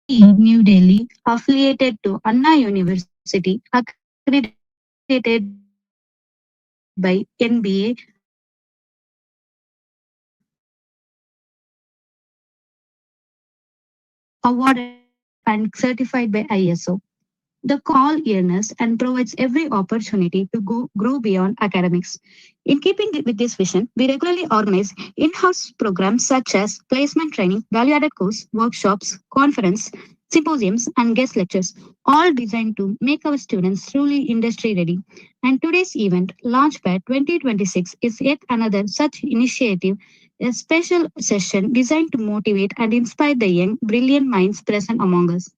New Delhi, affiliated to Anna University, accredited by NBA, awarded and certified by ISO. The call earnest and provides every opportunity to grow beyond academics. In keeping with this vision, we regularly organize in-house programs such as placement training, value-added course, workshops, conference, symposiums, and guest lectures, all designed to make our students truly industry ready. And today's event, LaunchPad 2026, is yet another such initiative, a special session designed to motivate and inspire the young, brilliant minds present among us.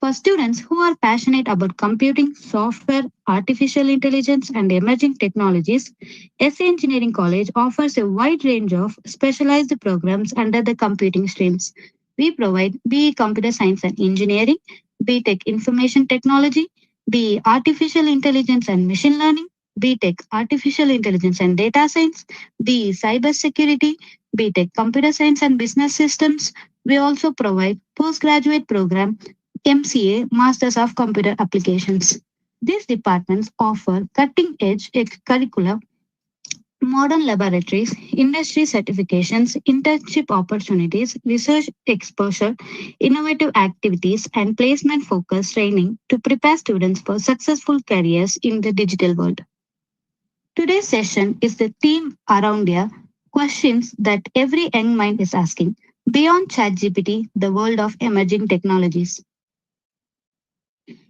For students who are passionate about computing, software, artificial intelligence, and emerging technologies, SA Engineering College offers a wide range of specialized programs under the computing streams. We provide BE Computer Science and Engineering, BTech Information Technology, BE Artificial Intelligence and Machine Learning, BTech Artificial Intelligence and Data Science, BE Cyber Security, BTech Computer Science and Business Systems. We also provide postgraduate program MCA, Masters of Computer Applications. These departments offer cutting edge curricula, modern laboratories, industry certifications, internship opportunities, research exposure, innovative activities, and placement focused training to prepare students for successful careers in the digital world. Today's session is the theme around here questions that every young mind is asking. Beyond ChatGPT, the world of emerging technologies.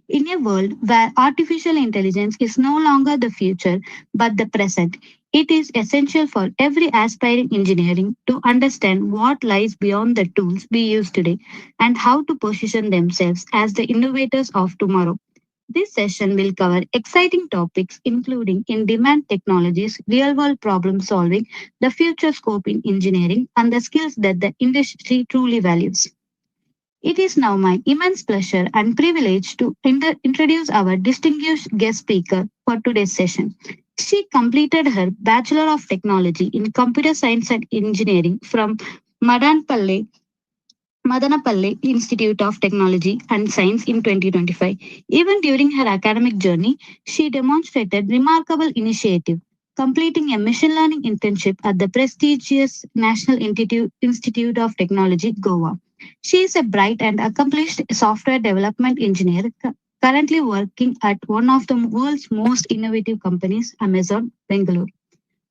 In a world where artificial intelligence is no longer the future but the present, it is essential for every aspiring engineering to understand what lies beyond the tools we use today and how to position themselves as the innovators of tomorrow. This session will cover exciting topics including in demand technologies, real world problem solving, the future scope in engineering, and the skills that the industry truly values. It is now my immense pleasure and privilege to introduce our distinguished guest speaker for today's session. She completed her Bachelor of Technology in Computer Science and Engineering from Madanpalle, Madanapalle Institute of Technology and Science in 2025. Even during her academic journey, she demonstrated remarkable initiative, completing a machine learning internship at the prestigious National Institute of Technology, Goa. She is a bright and accomplished software development engineer currently working at one of the world's most innovative companies, Amazon Bangalore.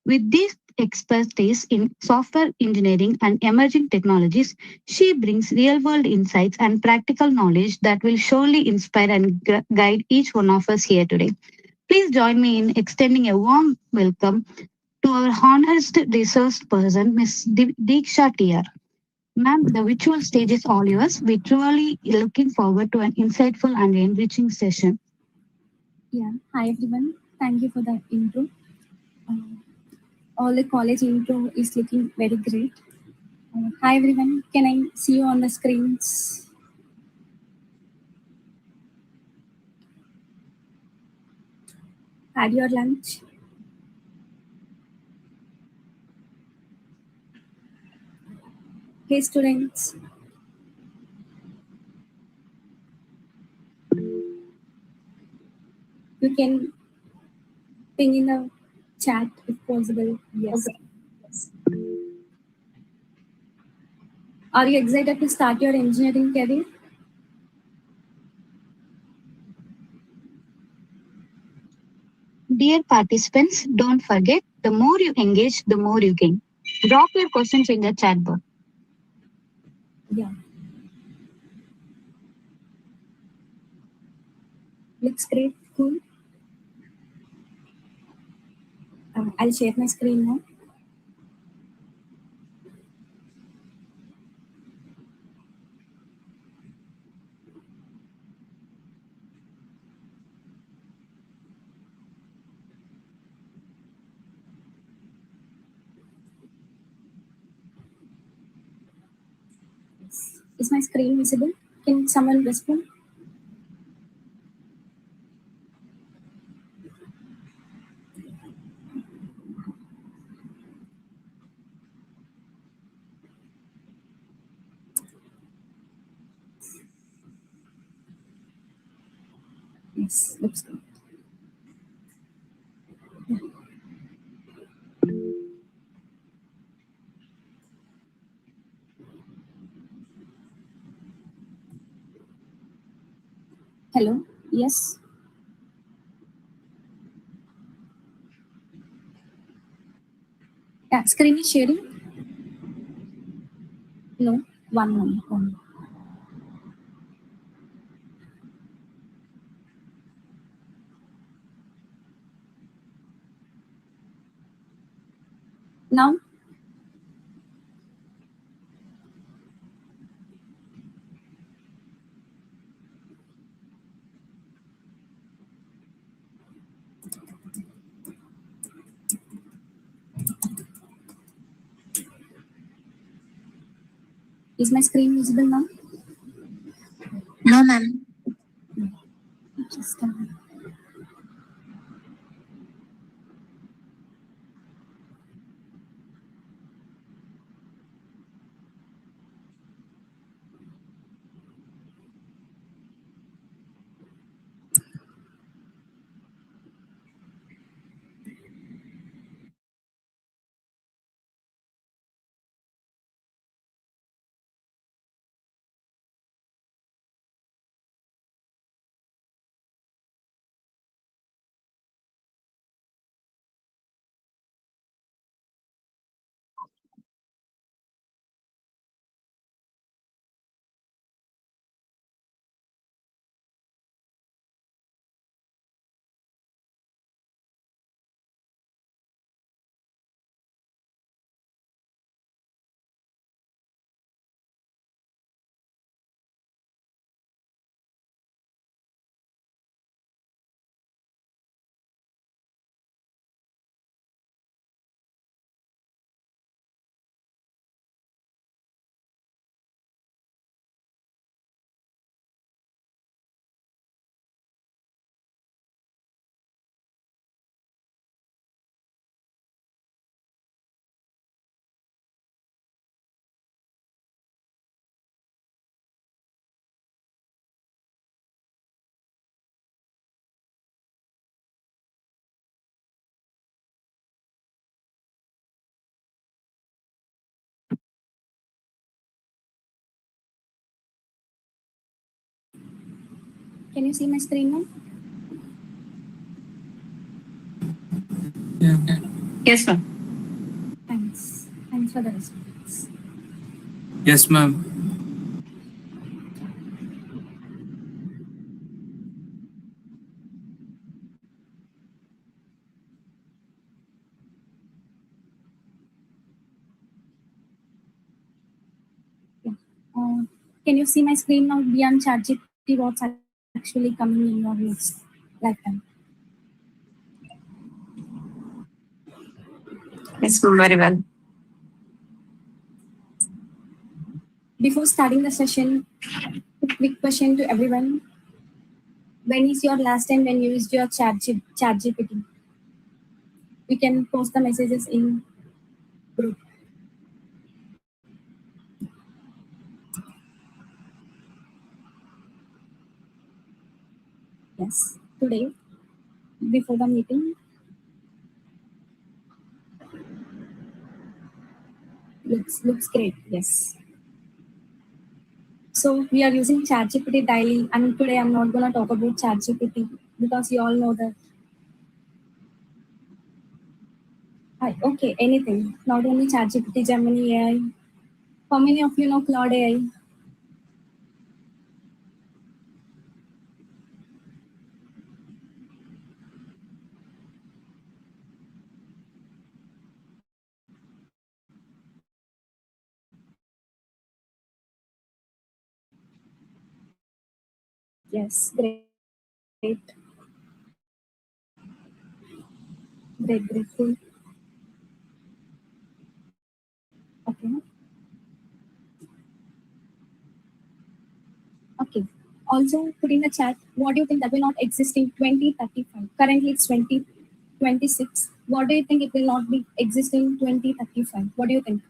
With deep expertise in software engineering and emerging technologies, she brings real world insights and practical knowledge that will surely inspire and guide each one of us here today. Please join me in extending a warm welcome to our honored resource person, Ms. Deeksha TR. Ma'am, the virtual stage is all yours. We're truly looking forward to an insightful and enriching session. Yeah, hi everyone. Thank you for that intro. Uh, all the college intro is looking very great. Hi everyone. Can I see you on the screens? Had your lunch? Hey students. You can ping in the chat if possible. Yes. Okay. Are you excited to start your engineering career? Dear participants, don't forget the more you engage, the more you gain. Drop your questions in the chat box. Yeah. Looks great. Cool. I'll share my screen now. Is my screen visible? Can someone respond? Yes, looks good. Hello. Yes. Yeah. Screen is sharing. No. One moment. Now. Is my screen visible now? No, ma'am. Just can you see my screen now? Yeah. Yes, ma'am. Thanks. Thanks for the response. Yes, ma'am. Yeah. Can you see my screen now beyond ChatGPT? What's actually coming in your next lifetime? Yes, ma'am. Very well. Before starting the session, a quick question to everyone. When is your last time when you used your ChatGPT? We can post the messages in group. Yes. Today, before the meeting, looks great. Yes. So we are using ChatGPT daily, and today I'm not gonna talk about ChatGPT because you all know that. Okay, anything. Not only ChatGPT, Gemini AI. How many of you know Cloud AI? Yes, great, grateful. Okay, okay. Also, put in the chat. What do you think that will not exist in 2035? Currently, it's 2026. What do you think it will not be exist in 2035? What do you think?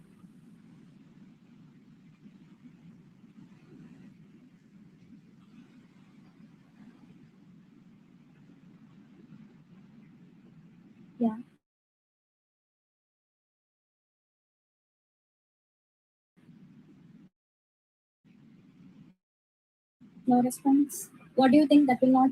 No response. What do you think that will not?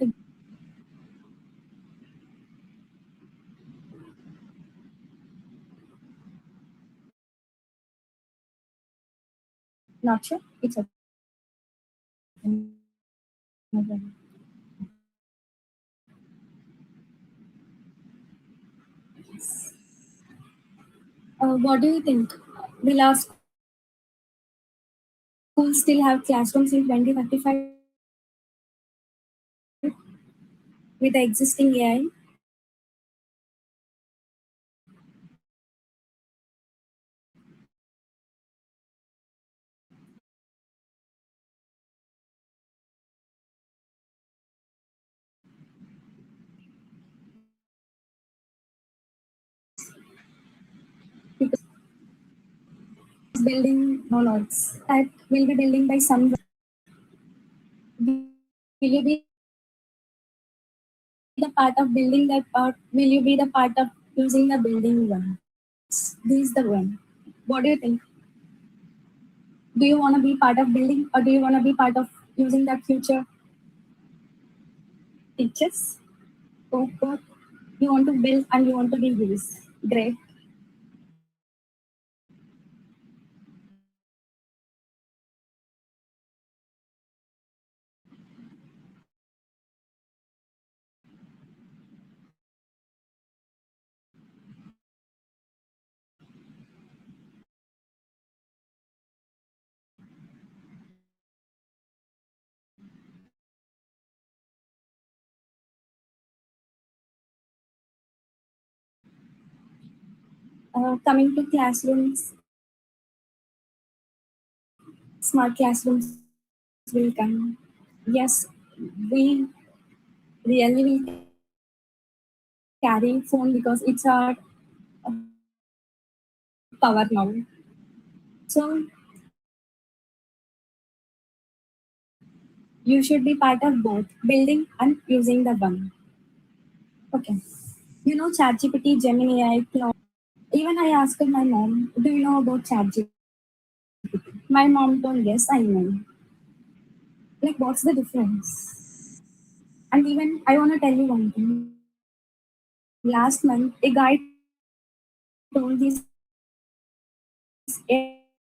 Not sure. It's okay. No problem. What do you think? Will our schools still have classrooms in 2035 with the existing AI? Because building, no, no, it's that will be building by someone. Will you be the part of building that part? Will you be the part of using the building one? This is the one. What do you think? Do you want to be part of building or do you want to be part of using that future teachers? Both. You want to build and you want to be used. Great. Coming to classrooms, smart classrooms will come. Yes, we really will carry phone because it's our power now. So you should be part of both building and using the one. Okay. You know ChatGPT, Gemini AI, Claude. Even I asked my mom, do you know about ChatGPT? My mom told, yes, I know. Like, what's the difference? And even I want to tell you one thing. Last month, a guy told his AI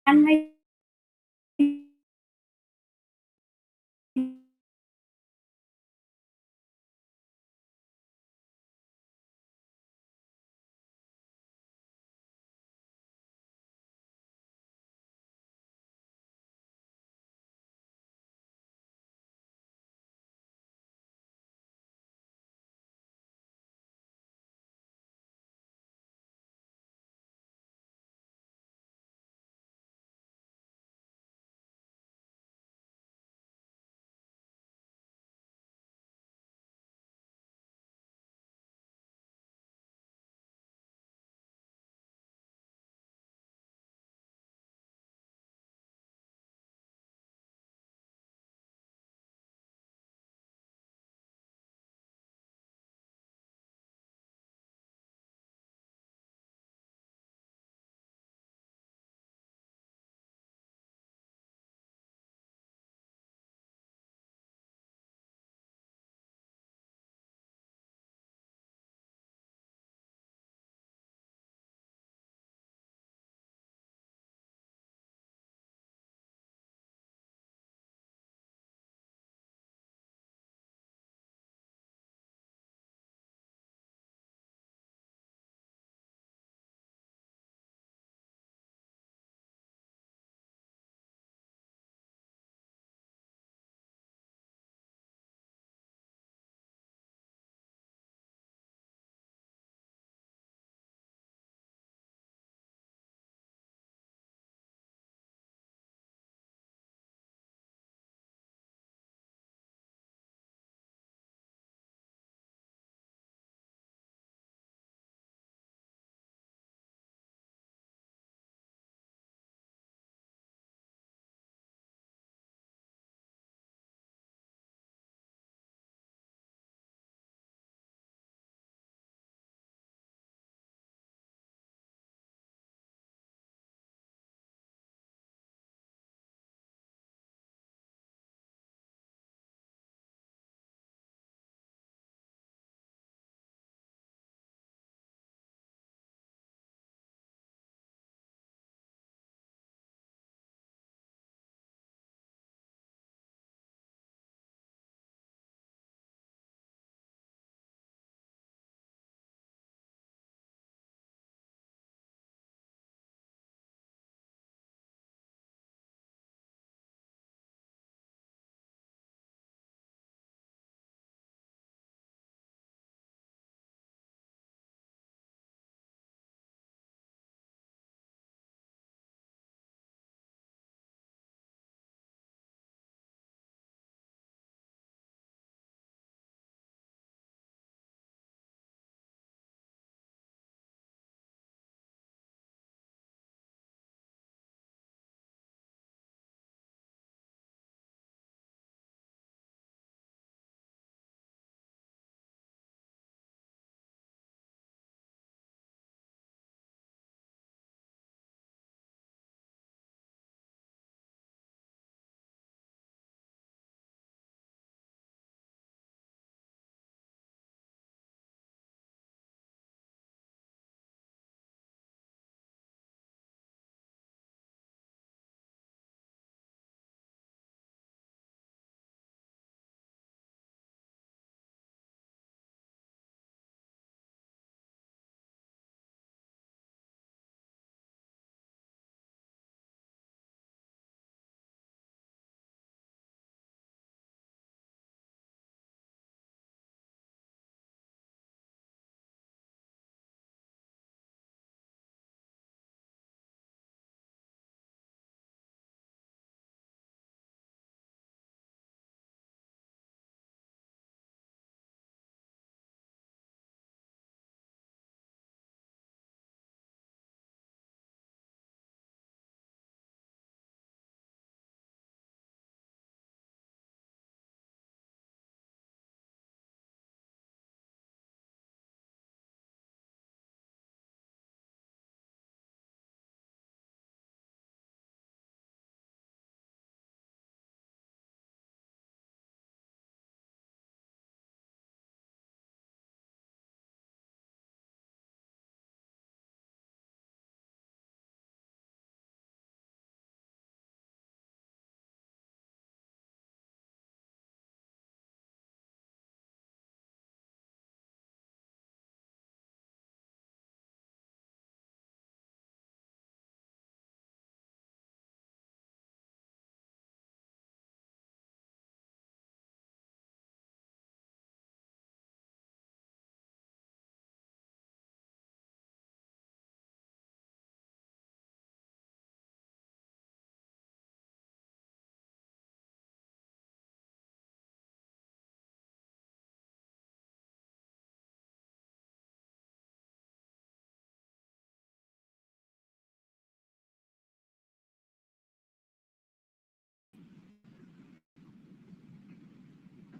and my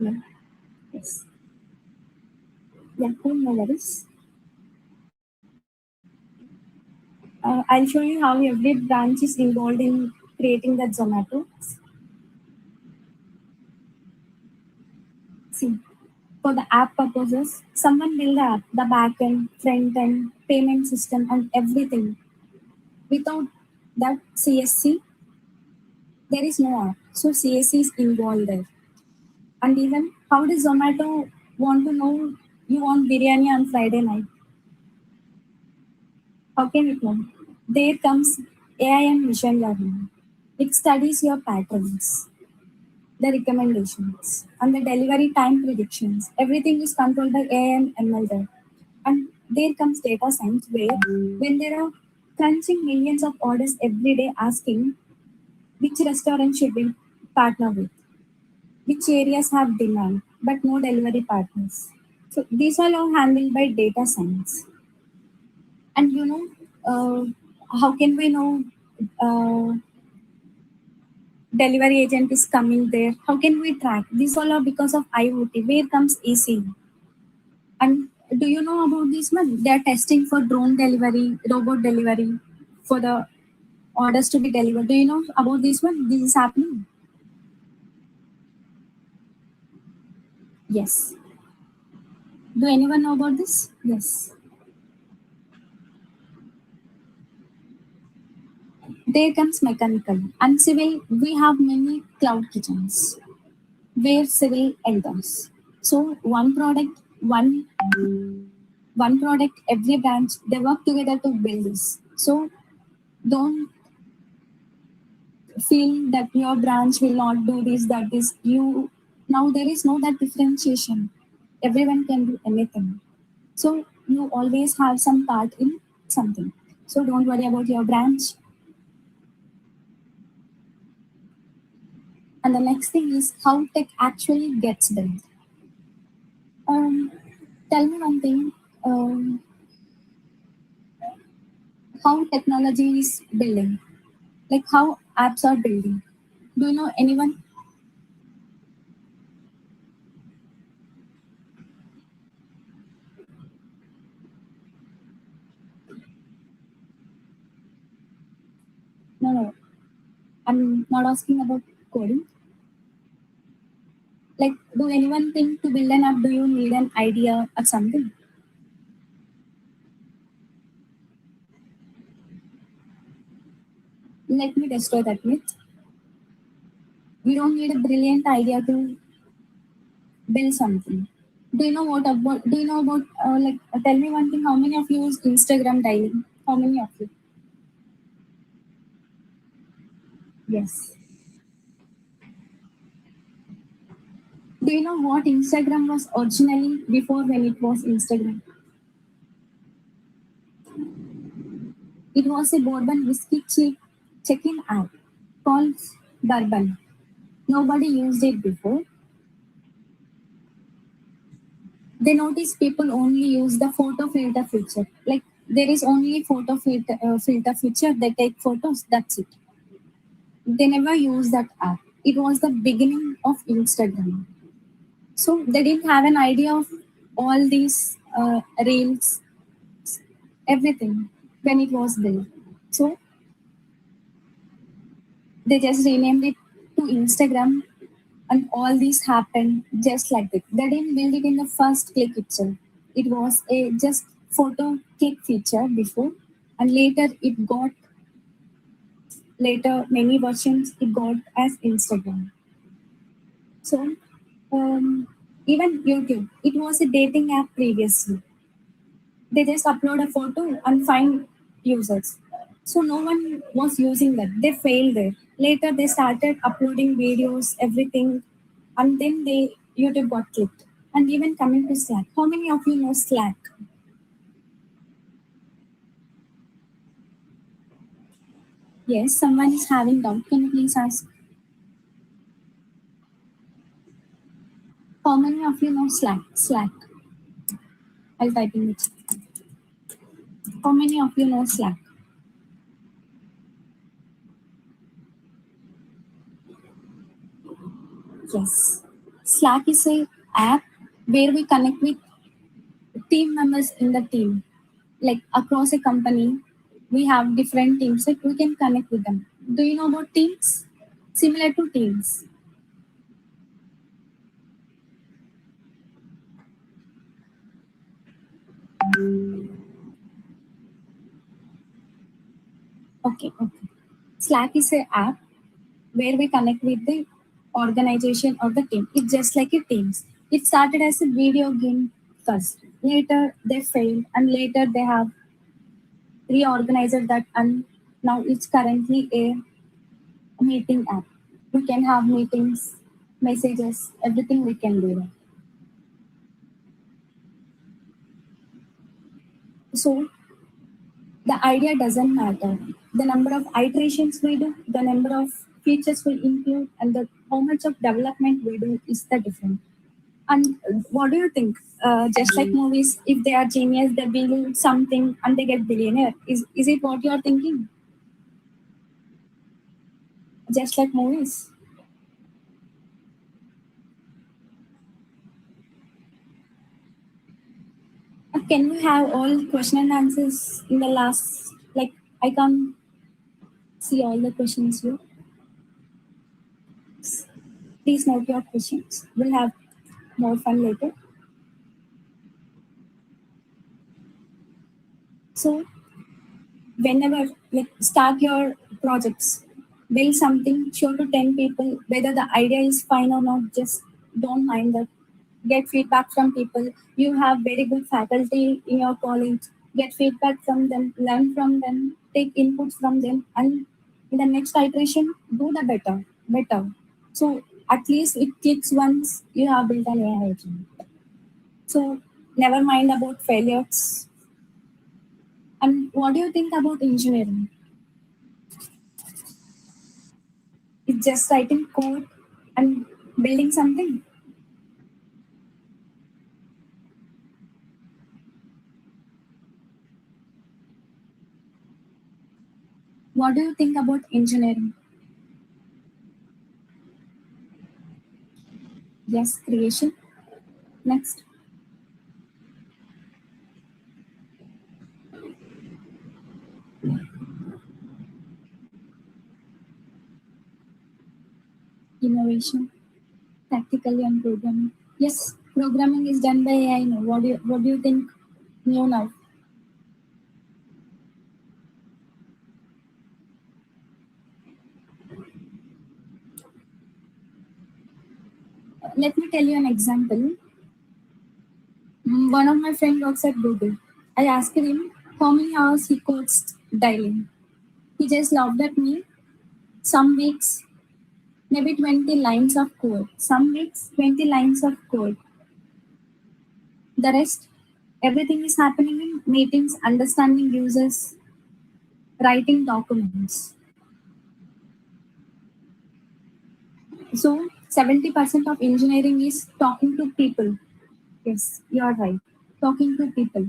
Yeah. Yes. Yeah, cool, no worries. I'll show you how every branch is involved in creating the Zomato. See, for the app purposes, someone build the app, the backend, front end, payment system, and everything. Without that CSC, there is no app. So CSC is involved there. And even how does Zomato want to know you want biryani on Friday night? How can it know? There comes AI and machine learning. It studies your patterns, the recommendations, and the delivery time predictions. Everything is controlled by AI and ML there. And there comes data science where when there are crunching millions of orders every day asking which restaurant should we partner with, which areas have demand but no delivery partners. So these are all handled by data science. And how can we know uh, delivery agent is coming there? How can we track? These all are because of IoT. Where comes AC? And do you know about this one? They are testing for drone delivery, robot delivery for the orders to be delivered. Do you know about this one? This is happening. Yes. Do anyone know about this? Yes. There comes mechanical. And civil, we have many cloud kitchens where civil enters. So one product, every branch, they work together to build this. So don't feel that your branch will not do this, that this. You now there is no that differentiation. Everyone can do anything. So you always have some part in something. So don't worry about your branch. And the next thing is how tech actually gets built. Um, Tell me one thing. How technology is building, like how apps are building. Do you know anyone? No, no. I'm not asking about coding. Like, do anyone think to build an app, do you need an idea or something? Let me destroy that myth. We don't need a brilliant idea to build something. Do you know what about? Do you know about Tell me one thing. How many of you use Instagram daily? How many of you? Yes. Do you know what Instagram was originally before when it was Instagram? It was a bourbon whiskey check-in app called Bourbon. Nobody used it before. They noticed people only use the photo filter feature. Like there is only filter feature. They take photos. That's it. They never use that app. It was the beginning of Instagram. So they didn't have an idea of all these reels, everything when it was built. So they just renamed it to Instagram, and all this happened just like that. They didn't build it in the first click itself. It was a just photo click feature before, and later many versions it got as Instagram. So even YouTube, it was a dating app previously. They just upload a photo and find users. So no one was using that. They failed there. Later they started uploading videos, everything, and then they YouTube got clicked. And even coming to Slack. How many of you know Slack? Yes, someone is having doubt. Can you please ask? How many of you know Slack? Slack. I'll type in it. How many of you know Slack? Yes. Slack is a app where we connect with team members in the team. Like across a company, we have different teams. Like we can connect with them. Do you know about Teams? Similar to Teams. Okay. Slack is a app where we connect with the organization or the team. It's just like a Teams. It started as a video game first. Later they failed, and later they have reorganized that, and now it's currently a meeting app. We can have meetings, messages, everything we can do that. So the idea doesn't matter. The number of iterations we do, the number of features we include, and the how much of development we do is the difference. And what do you think? Just like movies, if they are genius, they build something and they get billionaire. Is it what you are thinking? Just like movies. Can we have all question and answers in the last? Like I can't see all the questions here. Please note your questions. We'll have more fun later. So whenever like start your projects, build something, show to 10 people whether the idea is fine or not. Just don't mind that. Get feedback from people. You have very good faculty in your college. Get feedback from them, learn from them, take inputs from them, and in the next iteration, do the better. So at least it clicks once you have built an AI agent. So never mind about failures. And what do you think about engineering? It's just writing code and building something. What do you think about engineering? Yes, creation. Next, innovation, practically and programming. Yes, programming is done by AI now. What do you think new now? Let me tell you an example. One of my friend works at Google. I asked him how many hours he codes daily. He just laughed at me. Some weeks, maybe 20 lines of code. Some weeks, 20 lines of code. The rest, everything is happening in meetings, understanding users, writing documents. So 70% of engineering is talking to people. Yes, you are right. Talking to people.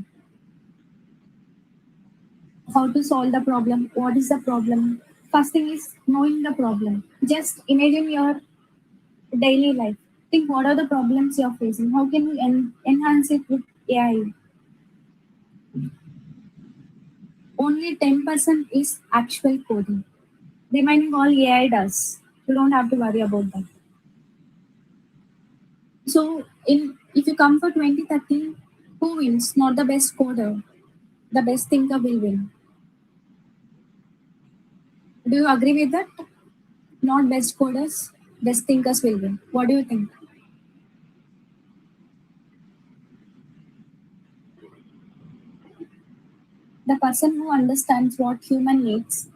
How to solve the problem? What is the problem? First thing is knowing the problem. Just imagine your daily life. Think what are the problems you're facing? How can you enhance it with AI? Only 10% is actual coding. Remaining all AI does. You don't have to worry about that. So in if you come for 2030, who wins? Not the best coder. The best thinker will win. Do you agree with that? Not best coders, best thinkers will win. What do you think? The person who understands what human needs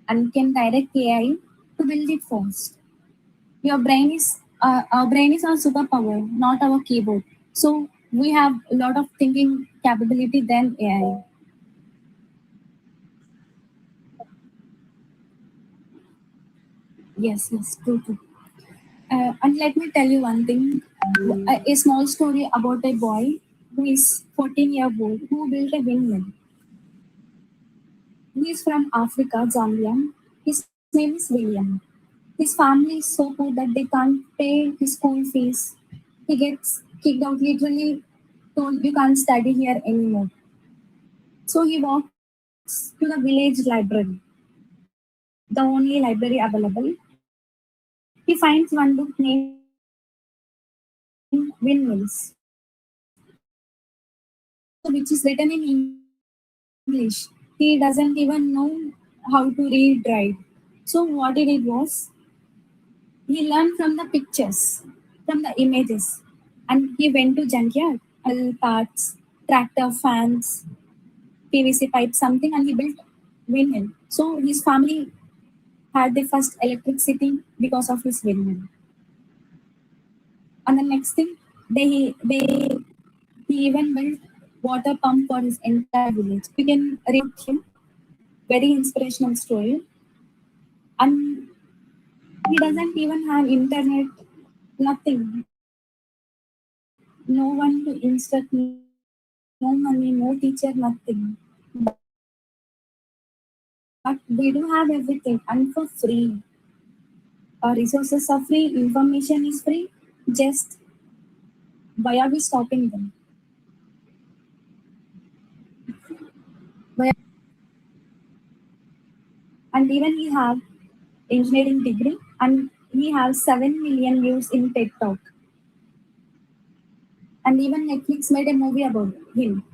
and can direct AI to build it first. Your brain is our brain is our superpower, not our keyboard. So we have a lot of thinking capability than AI. Yes, true. And let me tell you one thing, a small story about a boy who is 14-year-old who built a windmill. He is from Africa, Zambia. His name is William. His family is so poor that they can't pay his school fees. he gets kicked out, literally told you can't study here anymore. So he walks to the village library, the only library available. He finds one book named Windmills, so which is written in English. He doesn't even know how to read, right? So what he did was he learned from the pictures, from the images, and he went to junkyard, parts, tractor fans, PVC pipe, something, and he built windmill. So his family had the first electricity because of his windmill. And the next thing, they he even built water pump for his entire village. You can read him, very inspirational story. And he doesn't even have internet, nothing. No one to instruct, no money, no teacher, nothing. But we do have everything and for free. Our resources are free, information is free. Just why are we stopping them? Why are, and even he have engineering degree and he has 7 million views in TikTok. And even Netflix made a movie about him.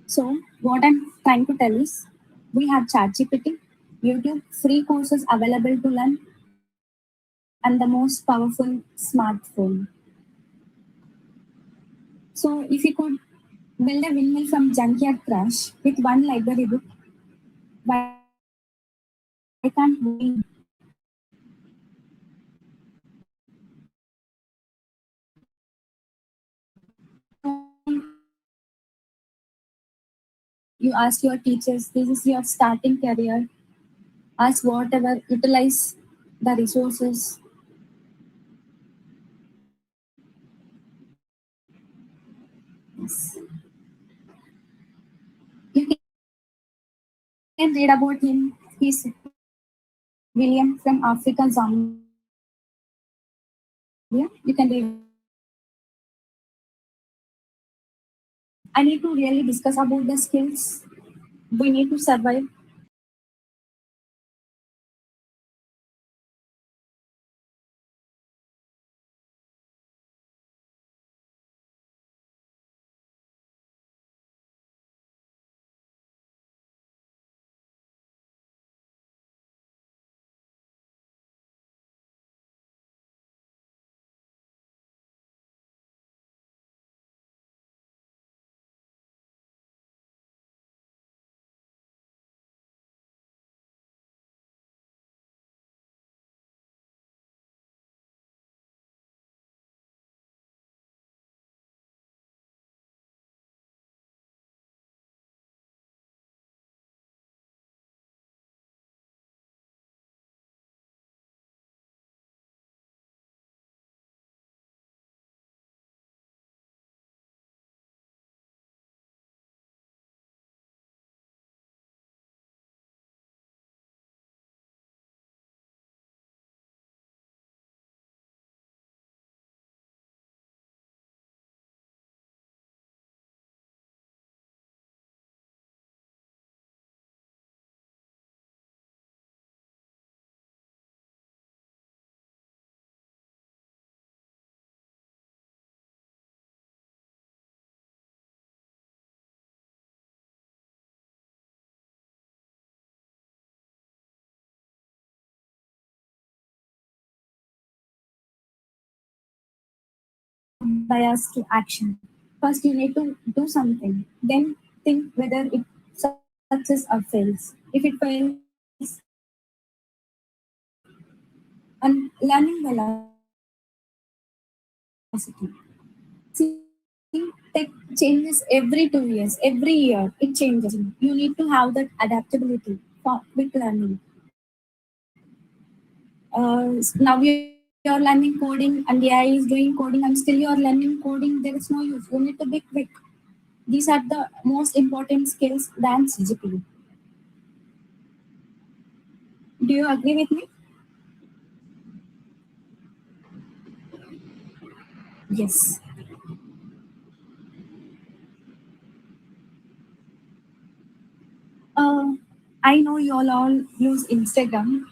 So what I'm trying to tell is we have ChatGPT, YouTube, free courses available to learn, and the most powerful smartphone. So if you could build a windmill from junkyard crash with one library book, why can't we? You ask your teachers, this is your starting career. Ask whatever, utilize the resources. Yes. You can read about him. He's William from Africa, Zambia. You can read about him. I need to really discuss about the skills we need to survive. Bias to action. First, you need to do something. Then think whether it success or fails. If it fails, and learning velocity. See, tech changes every 2 years. Every year it changes. You need to have that adaptability for quick learning. Now you're learning coding and AI is doing coding and still you're learning coding. There is no use. You need to be quick. These are the most important skills than GPU. Do you agree with me? Yes. I know you all use Instagram.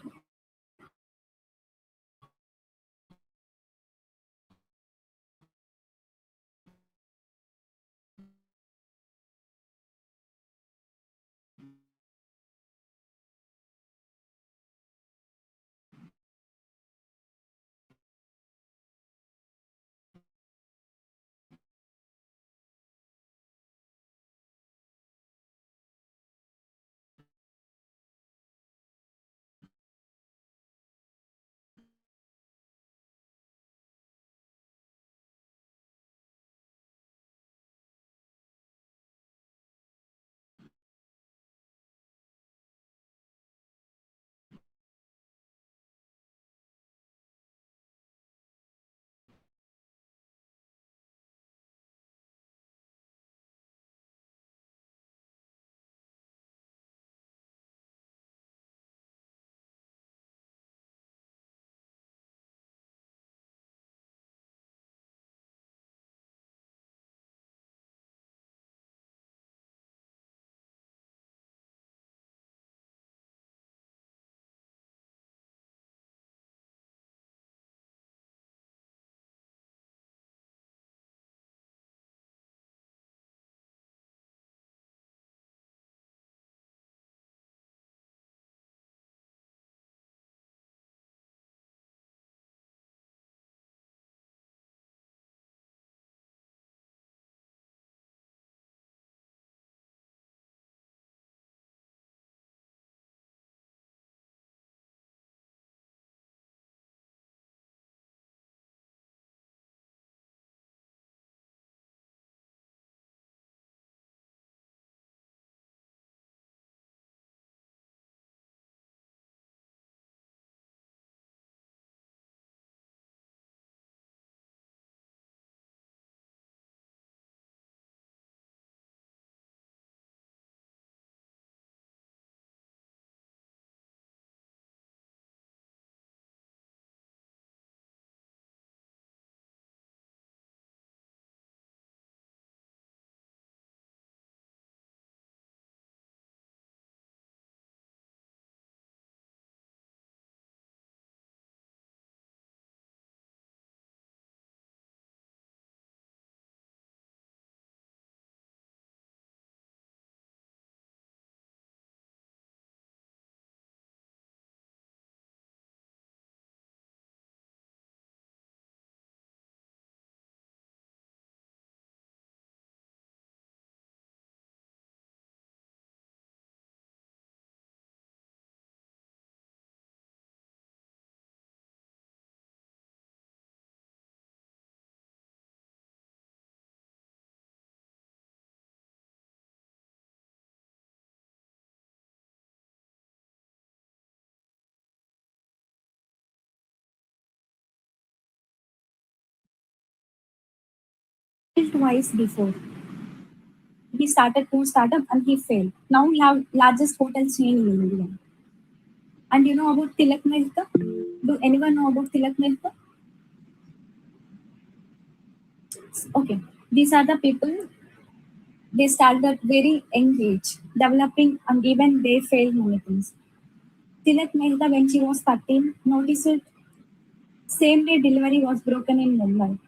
Twice before. He started two startup and he failed. Now we have largest hotel chain in India. And you know about Tilak Mehta? Do anyone know about Tilak Mehta? Okay. These are the people, they started at very young age, developing and even they failed many things. Tilak Mehta, when she was 13, noticed it, same day delivery was broken in Mumbai.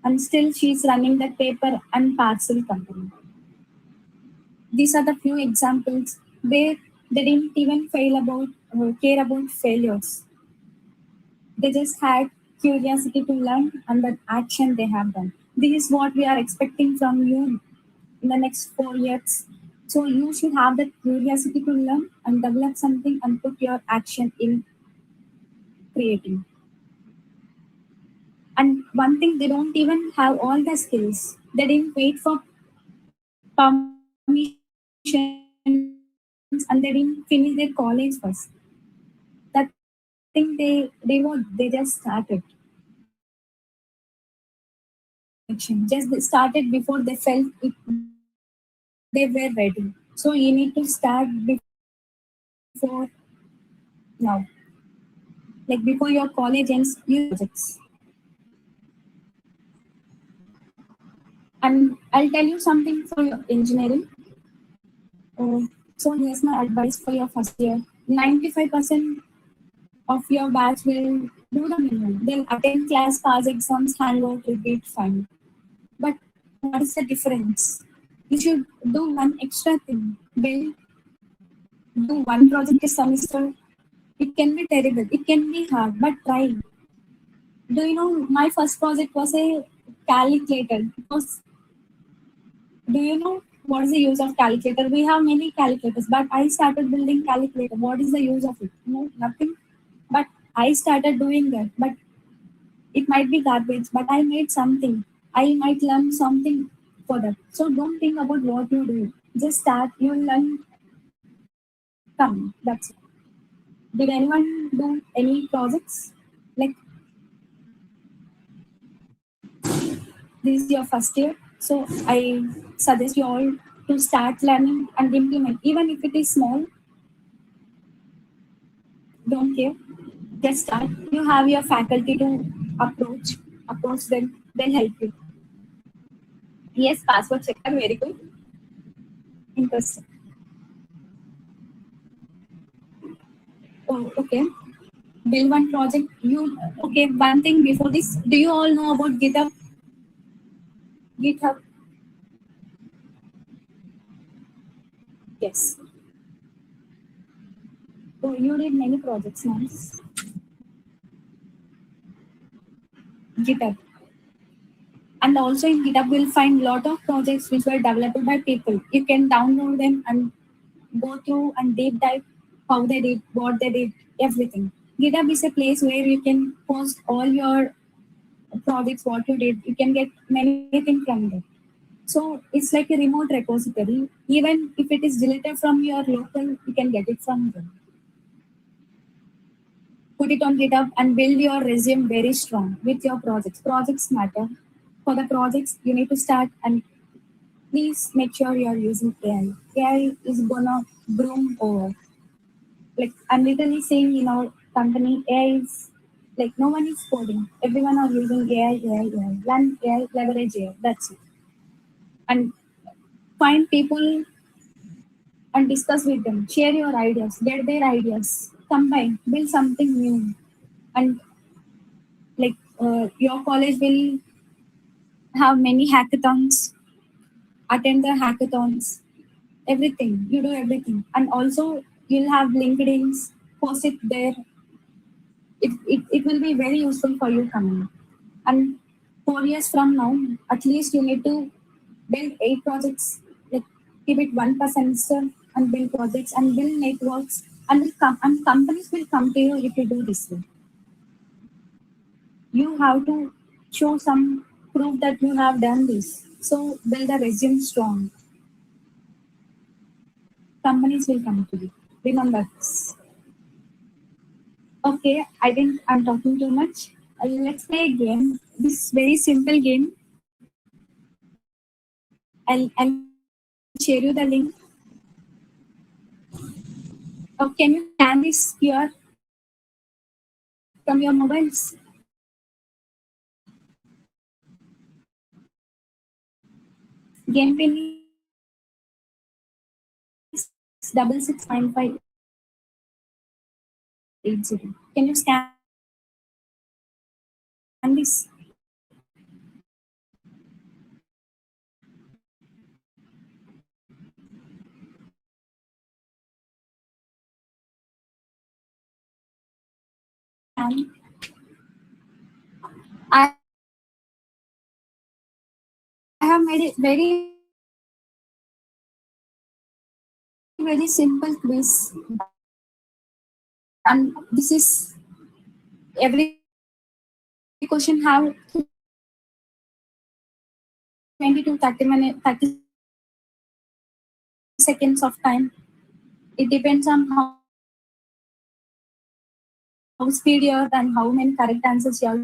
And still she is running the paper and parcel company. These are the few examples where they didn't even care about failures. They just had curiosity to learn and that action they have done. This is what we are expecting from you in the next 4 years. So you should have that curiosity to learn and develop something and put your action in creating. And one thing, they don't even have all the skills. They didn't wait for permissions and they didn't finish their college first. That thing they just started. Just they started before they felt it, they were ready. So you need to start before now. like before your college ends, you projects. And I'll tell you something for your engineering. So here's my advice for your first year. 95% of your batch will do the minimum. They'll attend class, pass exams, handwork, repeat, fine. But what is the difference? You should do one extra thing. Build, do one project a semester. It can be terrible. It can be hard, but try. Do you know my first project was a calculator? Do you know what is the use of calculator? We have many calculators, but I started building calculator. What is the use of it? No, nothing. But I started doing that. But it might be garbage, but I made something. I might learn something for that. So don't think about what you do. Just start. You will learn. Come. That's it. Did anyone do any projects? Like this is your first year. So I suggest you all to start learning and implement. Even if it is small, don't care. Just start. You have your faculty to approach them, they'll help you. Yes, password checker, very good. Interesting. Oh, okay. Build one project. You okay? One thing before this, do you all know about GitHub? GitHub. Yes. So you did many projects, nice. GitHub. And also in GitHub, we'll find lot of projects which were developed by people. You can download them and go through and deep dive how they did, what they did, everything. GitHub is a place where you can post all your projects, what you did. You can get many things from there. So it's like a remote repository. Even if it is deleted from your local, you can get it from there. Put it on GitHub and build your resume very strong with your projects. Projects matter. For the projects, you need to start and please make sure you are using AI. AI is gonna boom over. Like I'm literally saying in our company, AI is like no one is coding. Everyone are using AI, AI, AI. Learn AI, leverage AI. That's it. And find people and discuss with them. Share your ideas. Get their ideas. Combine. Build something new. And like your college will have many hackathons. Attend the hackathons. Everything. You do everything. And also you'll have LinkedIn's. Post it there. It will be very useful for you coming. And 4 years from now, at least you need to build 8 projects, like keep it one per semester and build projects and build networks and will come and companies will come to you if you do this way. You have to show some proof that you have done this. So build a resume strong. Companies will come to you. Remember this. Okay, I think I'm talking too much. Let's play a game. This very simple game. I'll share you the link. Can you scan this QR from your mobiles? Game pin is 669580. Can you scan this? And I have made it very simple quiz. And this is every question have 20 to 30 minutes, 30 seconds of time. It depends on how speed you are and how many correct answers you have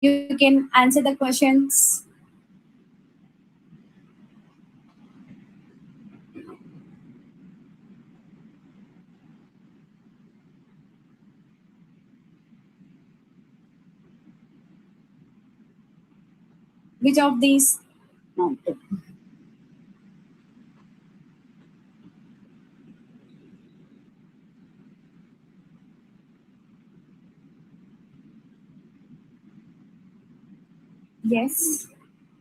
You can answer the questions. Which of these? No. Yes.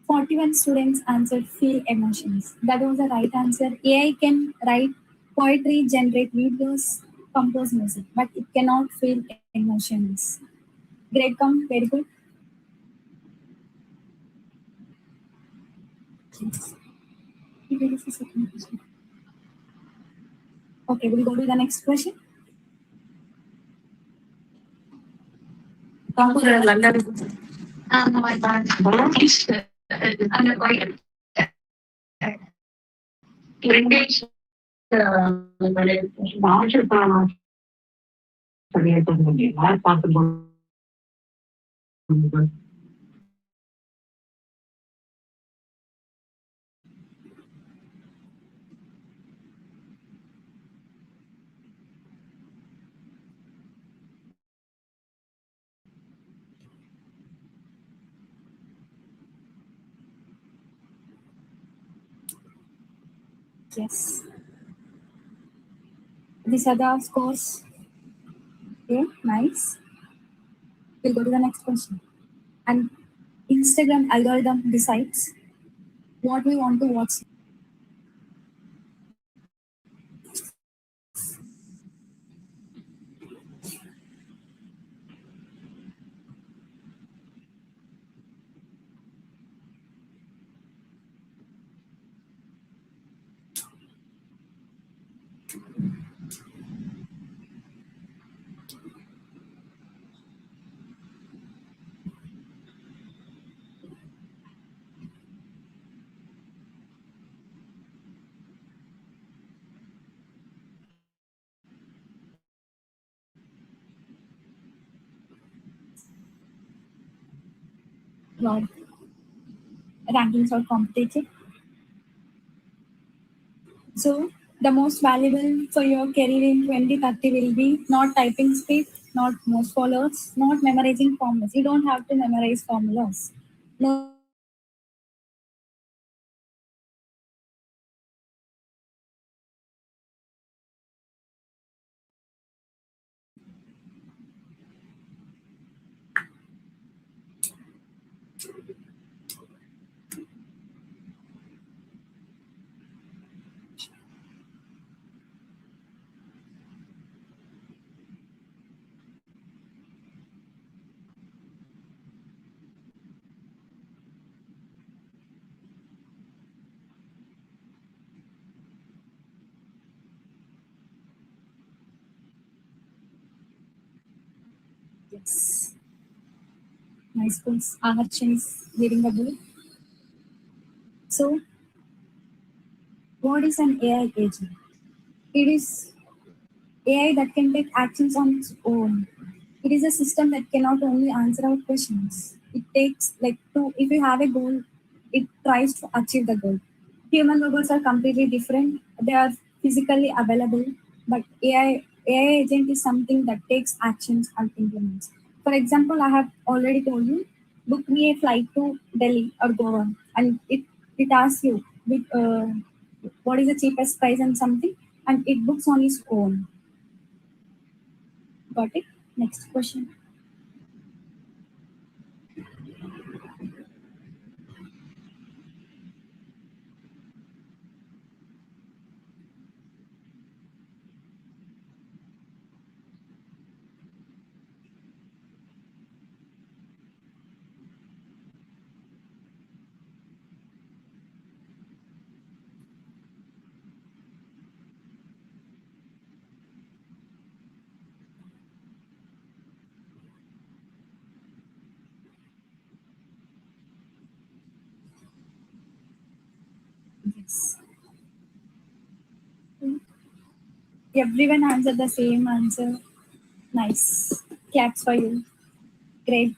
41 students answered feel emotions. That was the right answer. AI can write poetry, generate videos, compose music, but it cannot feel emotions. Great, very good. Yes. Here is the second question. Okay, we'll go to the next question. Computer London. My God. Undergoing British launch possible. Yes. These are the scores. Okay, nice. We'll go to the next question. And Instagram algorithm decides what we want to watch. Wow. Rankings are competitive. So the most valuable for your career in 2030 will be not typing speed, not most followers, not memorizing formulas. You don't have to memorize formulas. No memorization skills. What will be the most valuable in 2030? Yes. Nice schools. Aharchan is leading the board. So what is an AI agent? It is AI that can take actions on its own. It is a system that cannot only answer our questions. It takes like to if you have a goal, it tries to achieve the goal. Human robots are completely different. They are physically available, but AI agent is something that takes actions and implements. For example, I have already told you, book me a flight to Delhi or Goa, and it asks you what is the cheapest price and something, and it books on its own. Got it? Next question. Yes. Everyone answered the same answer. Nice. Claps for you. Great.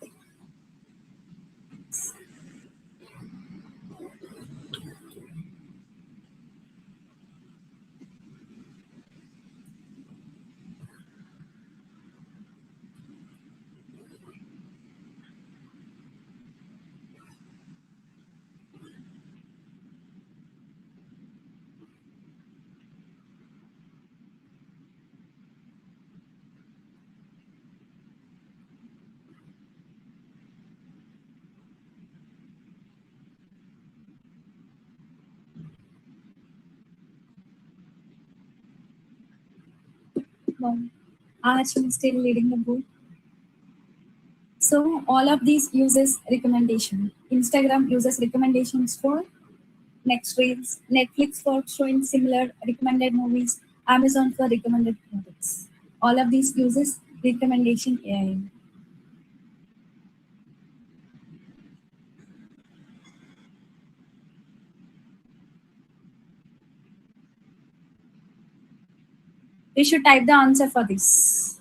Wow. Arch is still leading the board. So all of these uses recommendation. Instagram uses recommendations for next reels, Netflix for showing similar recommended movies, Amazon for recommended products. All of these uses recommendation AI. We should type the answer for this.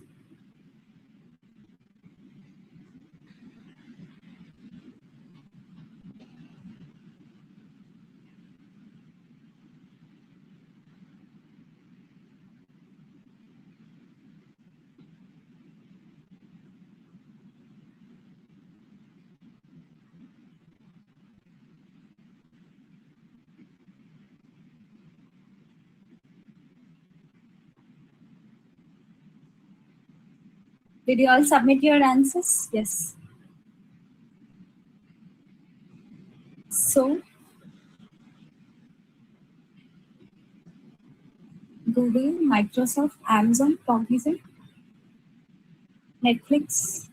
Did you all submit your answers? Yes. So, Google, Microsoft, Amazon, Cognizant, Netflix.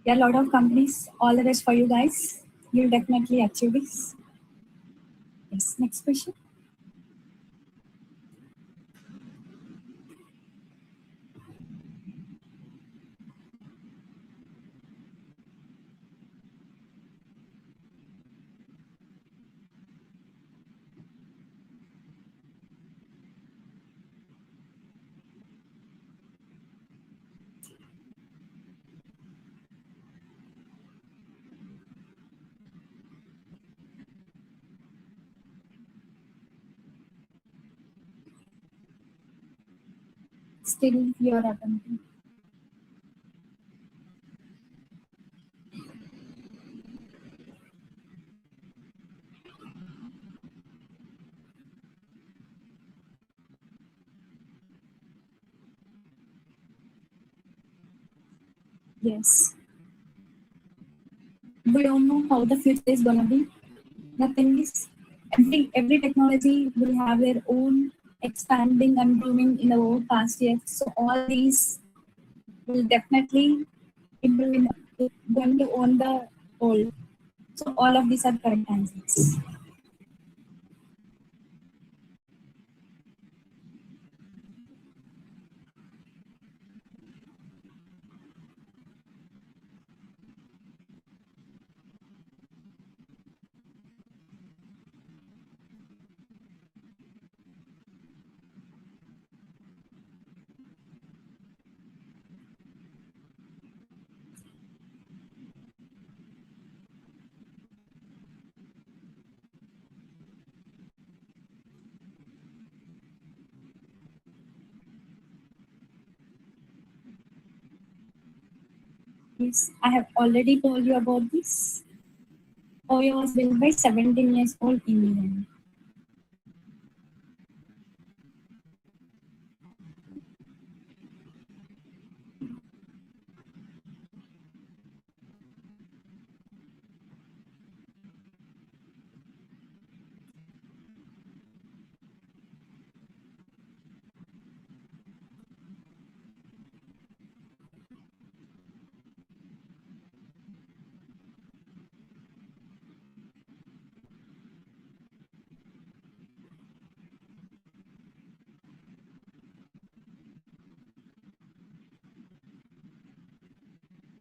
There are a lot of companies. All the best for you guys. You'll definitely achieve this. Yes. Next question. Still, you're attempting. Yes. We don't know how the future is gonna be. The thing is, every technology will have their own expanding and growing in the over past years. So all these will definitely improve in going to own the whole. So all of these are correct answers. Yes, I have already told you about this. Oyo was built by 17 years old Indian.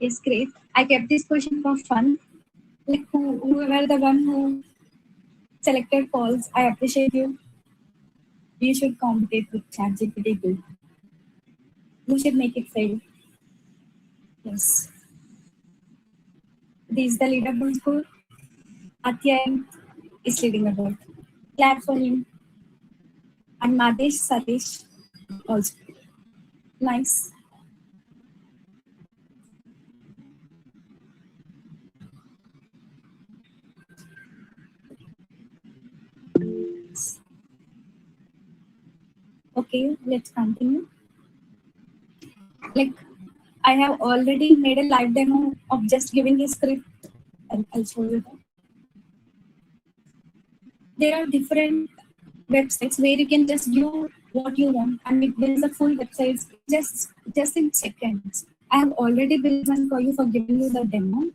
Yes, great. I kept this question for fun. Like whoever the one who selected calls, I appreciate you. You should compete with ChatGPT too. You should make it fail. Yes. This is the leaderboard score. Atya is leading the board. Clap for him. And Madesh Satish also. Nice. Okay, let's continue. Like, I have already made a live demo of just giving a script. I'll show you that. There are different websites where you can just do what you want, and it builds a full website just in seconds. I have already built one for you for giving you the demo.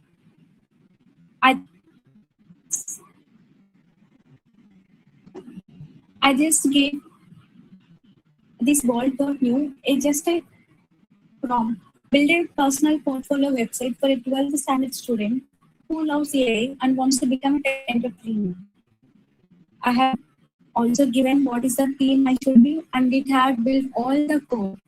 I just gave this vault.new just a prompt. Build a personal portfolio website for a 12th standard student who loves AI and wants to become a tech entrepreneur. I have also given what is the theme I should be, and it had built all the code,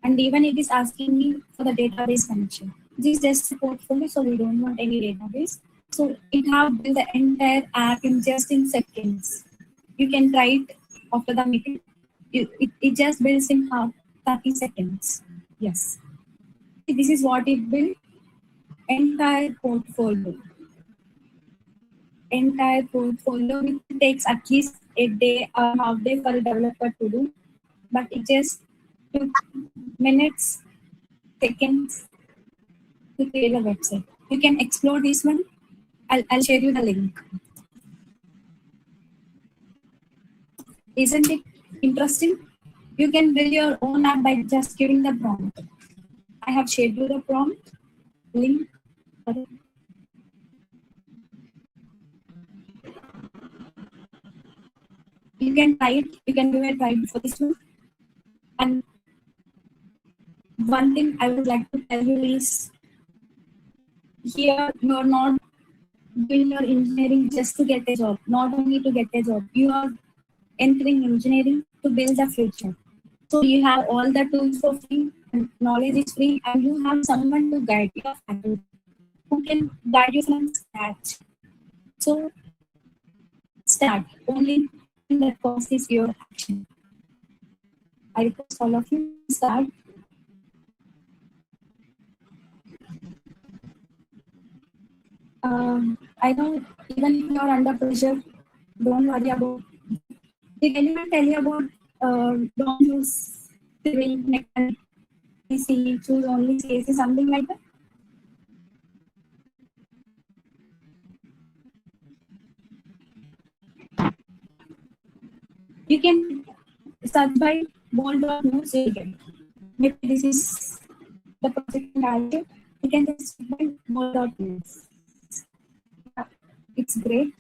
and even it is asking me for the database connection. This is just a portfolio, so we don't want any database. So it have built the entire app in just in seconds. You can try it after the meeting. It just builds in half 30 seconds. Yes. This is what it built. Entire portfolio. It takes at least a day or half day for a developer to do, but it just took minutes, seconds to create a website. You can explore this one. I'll share you the link. Isn't it interesting? You can build your own app by just giving the prompt. I have shared you the prompt link. You can try it. You can give it a try for this one. And one thing I would like to tell you is, here you are not doing your engineering just to get a job, not only to get a job. You are entering engineering to build the future. So you have all the tools for free, and knowledge is free, and you have someone to guide your faculty who can guide you from scratch. So start. Only thing that costs is your action. I request all of you to start. I know even if you are under pressure, don't worry about. Did anyone tell you about don't use civil mechanic, PC, choose only CAC, something like that? You can search by ball.new, so you get. Maybe this is the project directive. You can just search by ball.new. It's great.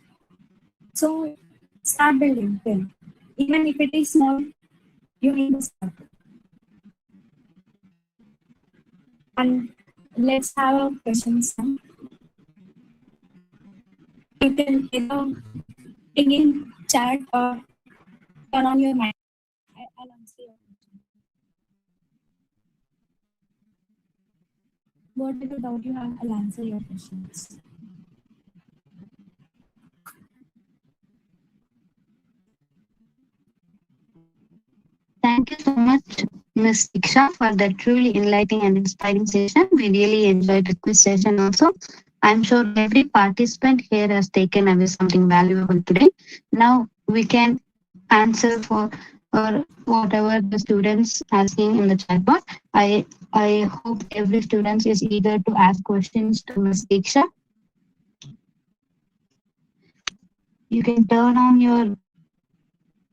So start building then. Even if it is small, you need to start. And let's have a questions now. You can either ping in chat or turn on your mic. I'll answer your question. Whatever doubt you have, I'll answer your questions. Thank you so much, Ms. Diksha, for that truly enlightening and inspiring session. We really enjoyed the quiz session also. I'm sure every participant here has taken away something valuable today. Now we can answer for or whatever the students asking in the chat box. I hope every student is eager to ask questions to Ms. Diksha. You can turn on your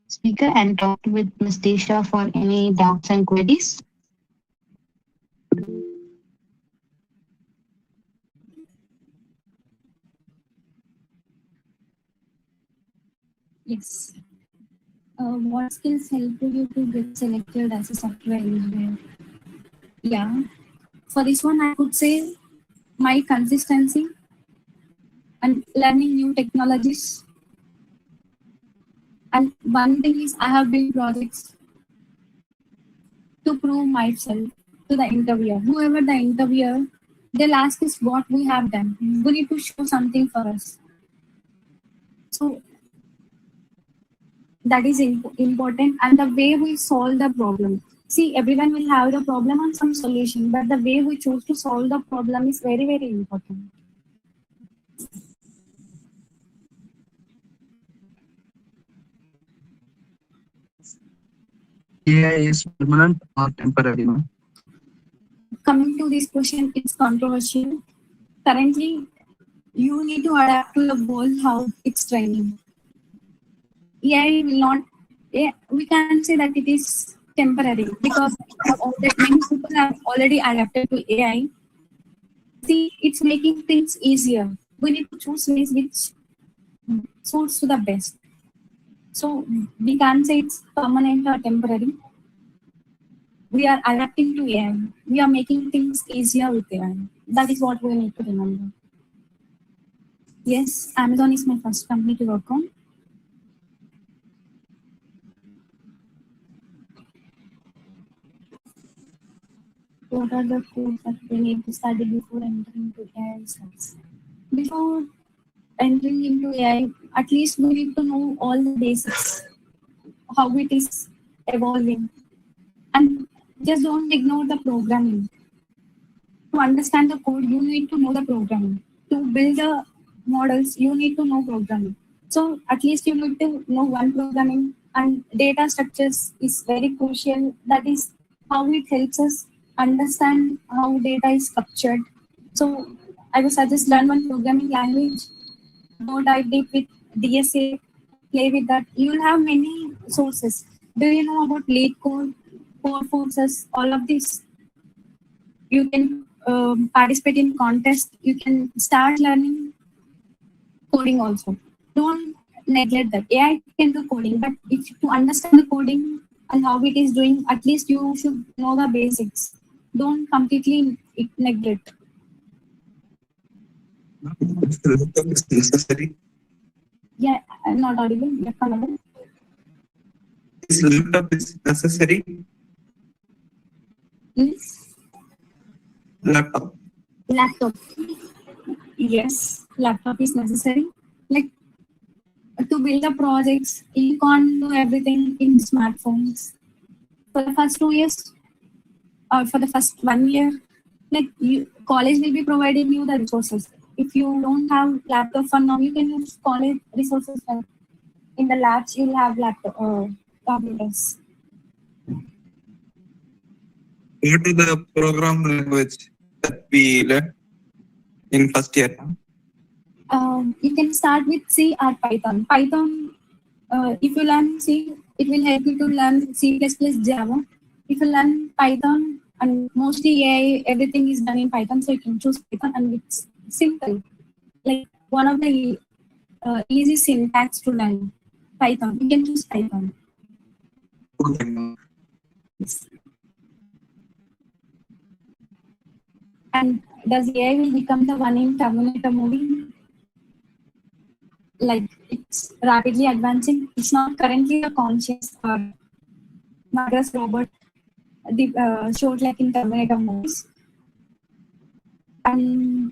speaker and talk with Ms. Diksha for any doubts and queries. Yes. What skills help you to get selected as a software engineer? Yeah. For this one, I could say my consistency and learning new technologies. And one thing is, I have built projects to prove myself to the interviewer. Whoever the interviewer, they'll ask us what we have done. We need to show something for us. So that is important, and the way we solve the problem. See, everyone will have the problem and some solution, but the way we choose to solve the problem is very, very important. AI is permanent or temporary? Coming to this question, it's controversial. Currently, you need to adapt to the world how it's training. AI will not we can say that it is temporary because many people have already adapted to AI. See, it's making things easier. We need to choose ways which suits to the best. So we can't say it's permanent or temporary. We are adapting to AI. We are making things easier with AI. That is what we need to remember. Yes, Amazon is my first company to work on. What are the courses that we need to study before entering into AI studies? Before entering into AI, at least we need to know all the basics, how it is evolving, and just don't ignore the programming. To understand the code, you need to know the programming. To build the models, you need to know programming. So at least you need to know one programming, and data structures is very crucial. That is how it helps us understand how data is captured. So I would suggest learn one programming language, go dive deep with DSA, play with that. You will have many sources. Do you know about lead code, core forces, all of this? You can participate in contest. You can start learning coding also. Don't neglect that. AI can do coding, but if to understand the coding and how it is doing, at least you should know the basics. Don't completely neglect. Laptop is necessary. Yeah, I'm not audible. Yeah, come on. This laptop is necessary. Yes. Laptop. Laptop. Yes, laptop is necessary. Like to build the projects, you can't do everything in smartphones. For the first 2 years or for the first 1 year, like college will be providing you the resources. If you don't have laptop for now, you can use college resources. In the labs, you'll have laptop computers. What is the program language that we learn in first year? You can start with C or Python. Python, if you learn C, it will help you to learn C++, Java. If you learn Python, and mostly AI, everything is done in Python, so you can choose Python, and it's simple. Like one of the easy syntax to learn. Python. You can choose Python. And does AI will become the one in Terminator movie? Like it's rapidly advancing. It's not currently a conscious or murderous robot showed like in Terminator movies. And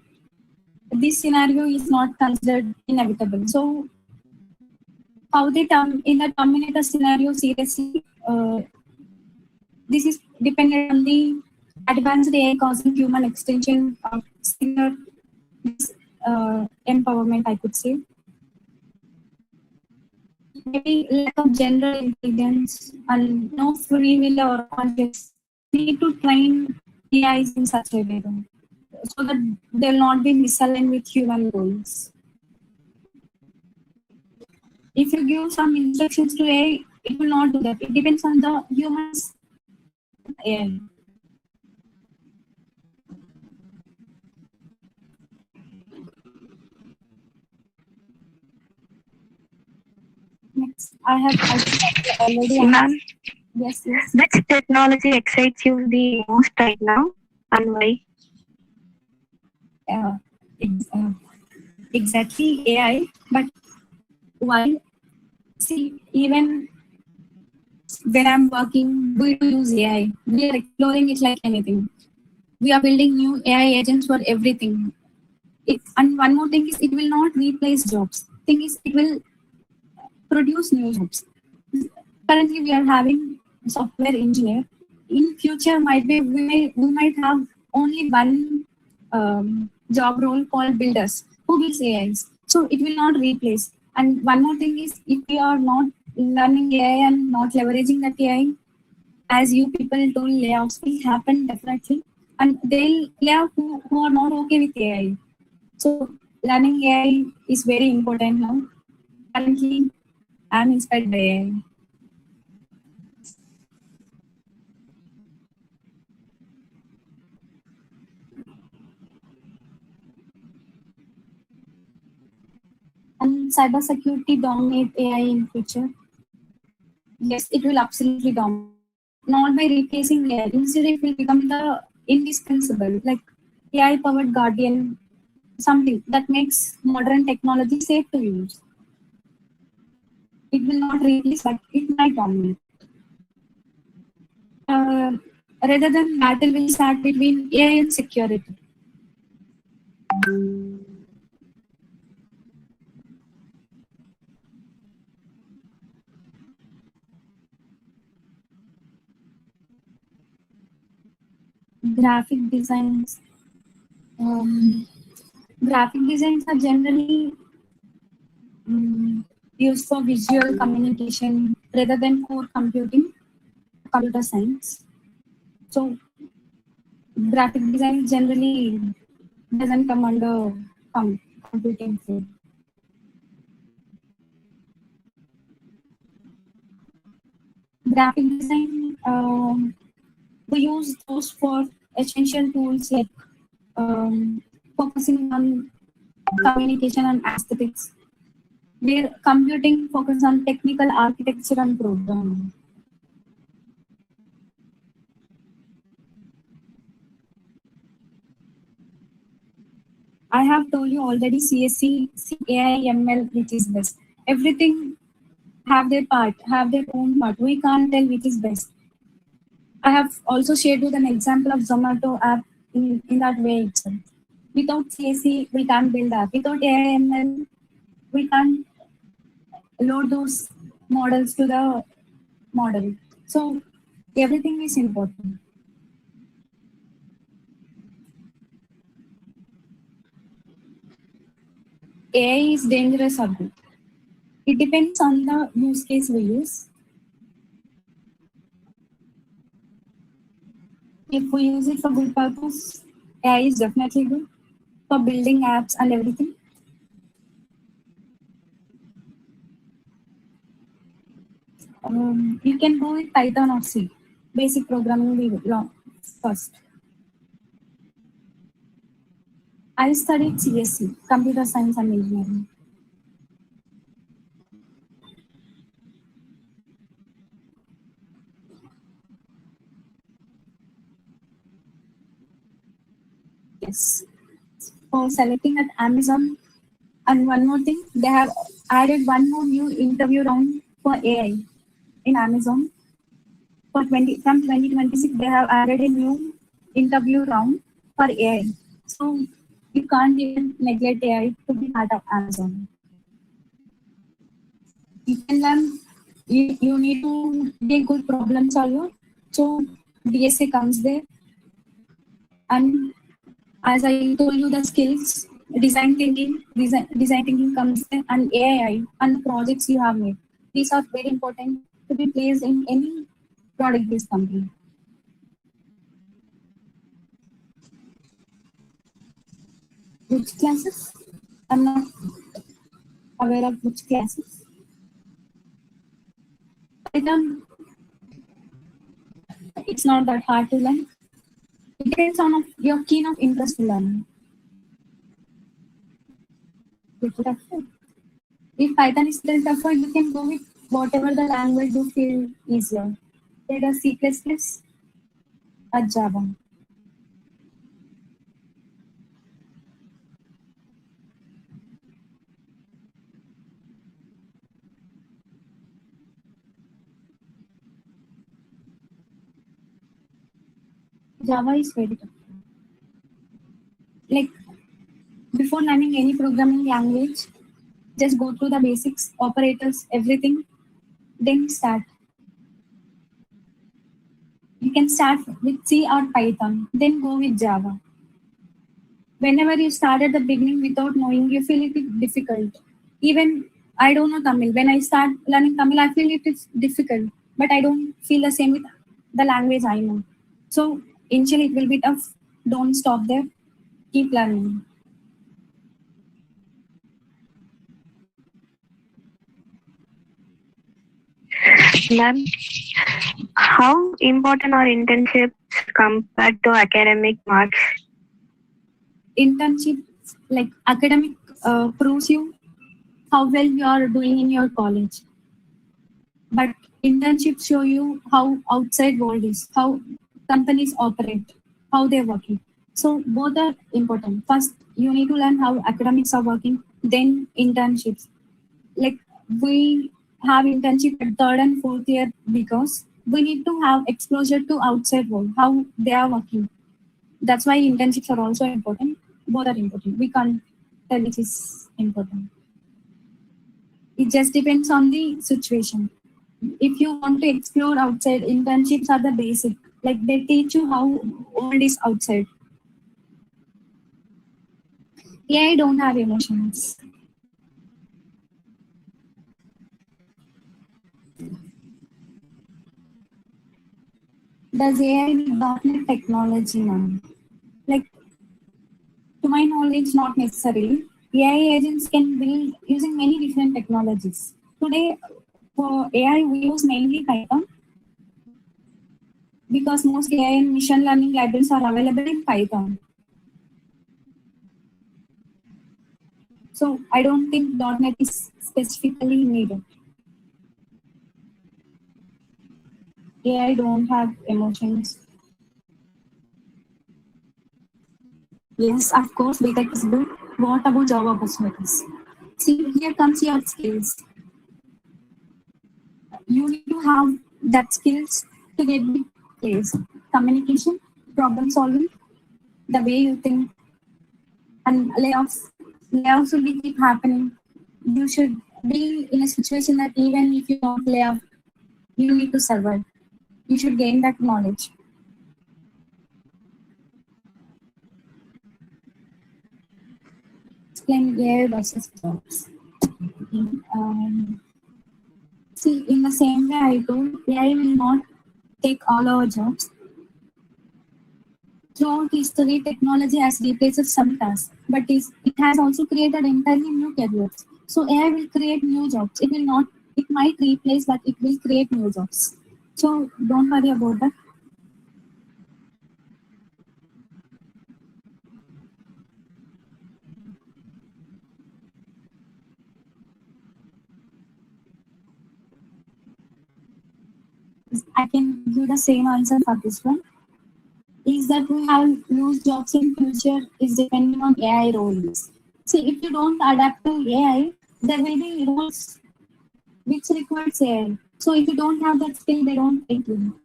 this scenario is not considered inevitable. So how they in the Terminator scenario seriously, this is dependent on the advanced AI causing human extension of similar empowerment, I could say. Maybe lack of general intelligence and no free will or conscience. Need to train AIs in such a way so that they'll not be misaligned with human goals. If you give some instructions to AI, it will not do that. It depends on the humans AI. Next, I have already Ma'am, yes. which technology excites you the most right now and why? Uh, exactly AI, but why? See, even when I'm working, we do use AI. We are exploring it like anything. We are building new AI agents for everything. And one more thing is, it will not replace jobs. Thing is, it will produce new jobs. Currently, we are having software engineer. In future, we might have only one job role called builders who builds AIs. So it will not replace. And one more thing is, if we are not learning AI and not leveraging that AI, as you people told, layoffs will happen definitely, and they'll lay off who are not okay with AI. So learning AI is very important now. Currently, I'm inspired by AI. cybersecurity dominate AI in future? Yes, it will absolutely dominate. Not by replacing AI. Instead, it will become the indispensable, like AI-powered guardian, something that makes modern technology safe to use. It will not replace, but it might dominate. Rather than battle will start between AI and security. Graphic designs. Graphic designs are generally used for visual communication rather than core computing, computer science. So graphic design generally doesn't come under computing field. Graphic design, we use those for essential tools like focusing on communication and aesthetics, where computing focuses on technical architecture and programming. I have told you already CSC, AI, ML, which is best. Everything have their part, have their own part. We can't tell which is best. I have also shared with an example of Zomato app in that way itself. Without CSC, we can't build app. Without AI, ML, we can't load those models to the model. So everything is important. AI is dangerous or good. It depends on the use case we use. If we use it for good purpose, AI is definitely good for building apps and everything. You can go with Python or C. Basic programming we learn first. I studied CSC, Computer Science and Engineering. Yes. For selecting at Amazon, and one more thing, they have added one more new interview round for AI in Amazon. From 2026, they have added a new interview round for AI. So you can't even neglect AI to be part of Amazon. You can learn, you need to be a good problem solver. So DSA comes there. And as I told you, the skills, design thinking comes there, and AI and the projects you have made. These are very important to be placed in any product-based company. Which classes? I'm not aware of which classes. Python, it's not that hard to learn. It depends on your keen of interest to learn. If Python is still tougher, you can go with whatever the language you feel easier. Either C++ or Java. Java is very tough. Like before learning any programming language, just go through the basics, operators, everything, then start. You can start with C or Python, then go with Java. Whenever you start at the beginning without knowing, you feel it is difficult. Even I don't know Tamil. When I start learning Tamil, I feel it is difficult, but I don't feel the same with the language I know. So initially it will be tough. Don't stop there. Keep learning. Ma'am, how important are internships compared to academic marks? Internship, like academic, proves you how well you are doing in your college. But internships show you how outside world is, how companies operate, how they're working. So both are important. First, you need to learn how academics are working, then internships. Like we have internship at third and fourth year because we need to have exposure to outside world, how they are working. That's why internships are also important. Both are important. We can't tell which is important. It just depends on the situation. If you want to explore outside, internships are the basic. Like they teach you how world is outside. AI don't have emotions. Does AI need .NET technology now? Like to my knowledge, not necessarily. AI agents can build using many different technologies. Today, for AI, we use mainly Python because most AI and machine learning libraries are available in Python. So I don't think .NET is specifically needed. AI don't have emotions. Yes, of course, BTech is good. What about job opportunities? See, here comes your skills. You need to have that skills to get the place. Communication, problem solving, the way you think, and layoffs. Layoffs will be keep happening. You should be in a situation that even if you don't lay off, you need to survive. You should gain that knowledge. Explain AI versus jobs. See, in the same way I told, AI will not take all our jobs. Throughout history, technology has replaced some tasks, but it has also created entirely new careers. So AI will create new jobs. It will not, it might replace, but it will create new jobs. So don't worry about that. I can give the same answer for this one. Is that we have lose jobs in future is depending on AI roles. See, if you don't adapt to AI, there will be roles which requires AI. So if you don't have that skill, they don't take you.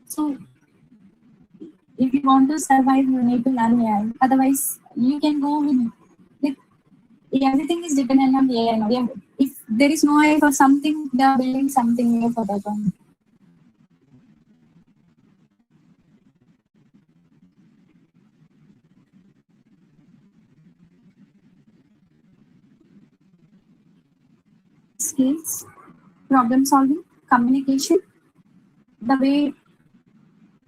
So if you want to survive, you need to learn AI. Otherwise, you can go with like everything is dependent on AI now. Yeah, if there is no AI for something, they are building something new for that one. Skills, problem solving, communication, the way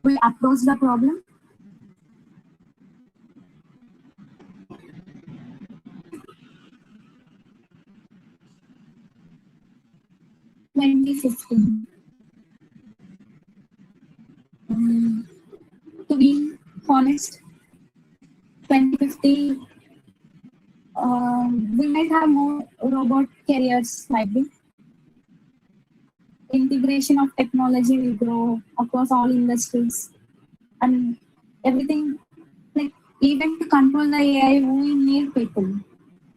we approach the problem. "2015. To be honest, 2050, we might have more robot careers, might be. Integration of technology will grow across all industries and everything. Like even to control the AI, we need people.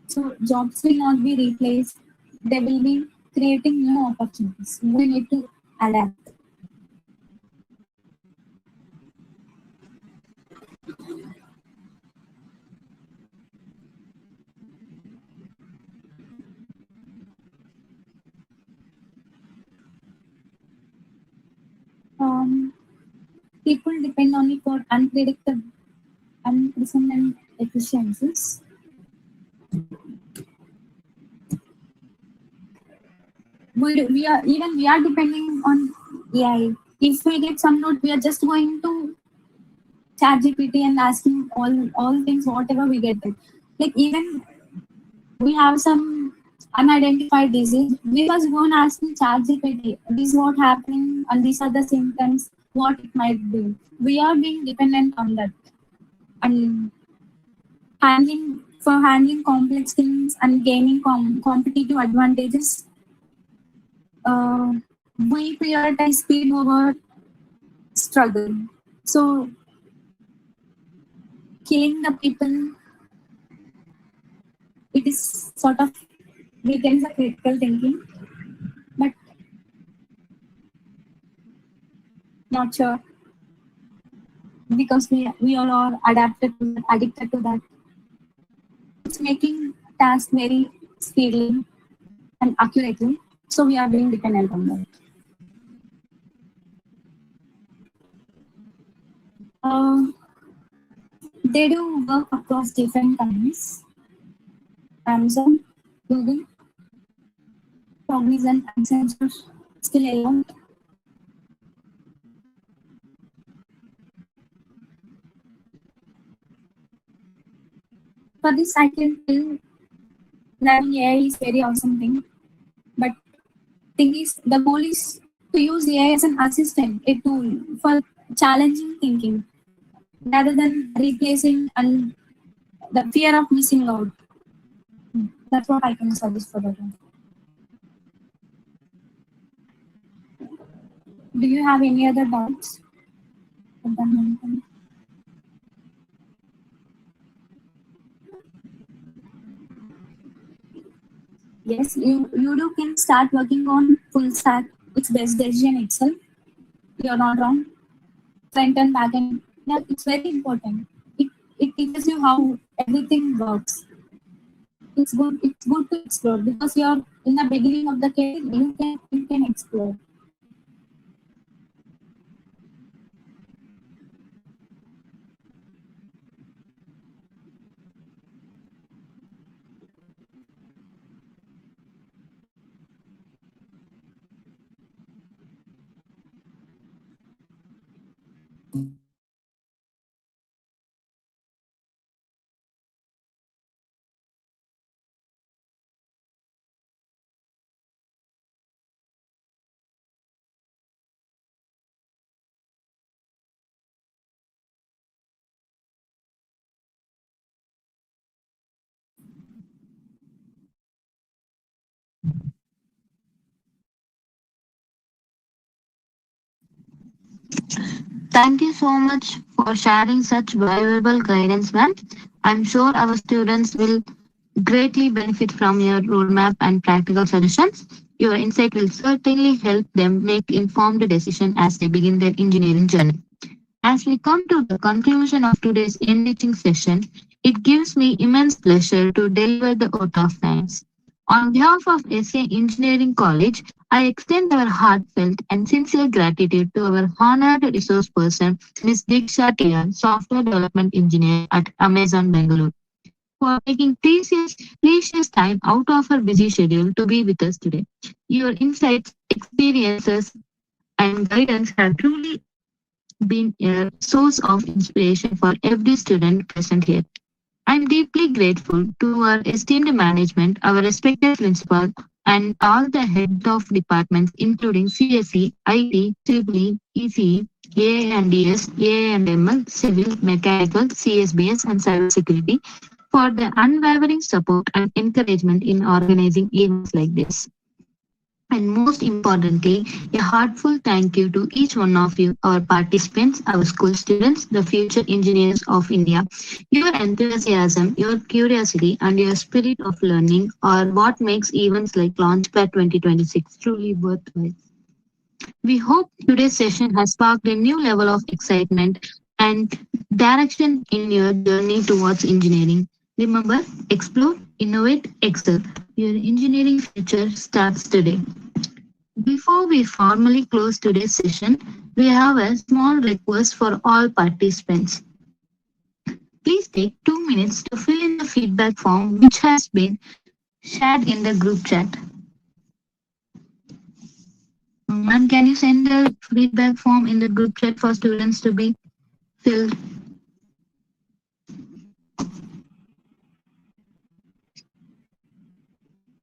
So jobs will not be replaced. They will be creating new opportunities. We need to adapt. People depend on it for unprecedented efficiencies. We are depending on AI. If we get some note, we are just going to ChatGPT and asking all things, whatever we get it. Like even we have some unidentified disease, we was going asking ChatGPT, this is what happening and these are the symptoms, what it might be. We are being dependent on that. And handling for handling complex things and gaining competitive advantages. We prioritize speed over struggle. So killing the people, it is sort of weakens the critical thinking, but not sure because we all are adapted to that, addicted to that. It's making tasks very speedily and accurately, so we are being dependent on that. They do work across different companies: Amazon, Google, Cognizant, Accenture, still alone. For this, I can feel learning AI is very awesome thing, but thing is, the goal is to use AI as an assistant, a tool for challenging thinking, rather than replacing and the fear of missing out. That's what I can suggest for that one. Do you have any other doubts? Yes, you can start working on full stack. It's best decision itself. You're not wrong. Front and back end. Yeah, it's very important. It teaches you how everything works. It's good to explore because you're in the beginning of the career. You can explore. Thank you so much for sharing such valuable guidance, ma'am. I'm sure our students will greatly benefit from your roadmap and practical solutions. Your insight will certainly help them make informed decisions as they begin their engineering journey. As we come to the conclusion of today's enriching session, it gives me immense pleasure to deliver the oath of thanks. On behalf of SA Engineering College, I extend our heartfelt and sincere gratitude to our honored resource person, Ms. Diksha Tian, Software Development Engineer at Amazon Bangalore, for taking precious time out of her busy schedule to be with us today. Your insights, experiences, and guidance have truly been a source of inspiration for every student present here. I'm deeply grateful to our esteemed management, our respected principal, and all the heads of departments, including CSE, IT, EEE, ECE, AA&DS, AA&ML, Civil, Mechanical, CSBS, and Cybersecurity, for the unwavering support and encouragement in organizing events like this. And most importantly, a heartfelt thank you to each one of you, our participants, our school students, the future engineers of India. Your enthusiasm, your curiosity, and your spirit of learning are what makes events like Launchpad 2026 truly worthwhile. We hope today's session has sparked a new level of excitement and direction in your journey towards engineering. Remember, explore, innovate, excel. Your engineering future starts today. Before we formally close today's session, we have a small request for all participants. Please take 2 minutes to fill in the feedback form which has been shared in the group chat. Ma'am, can you send the feedback form in the group chat for students to be filled?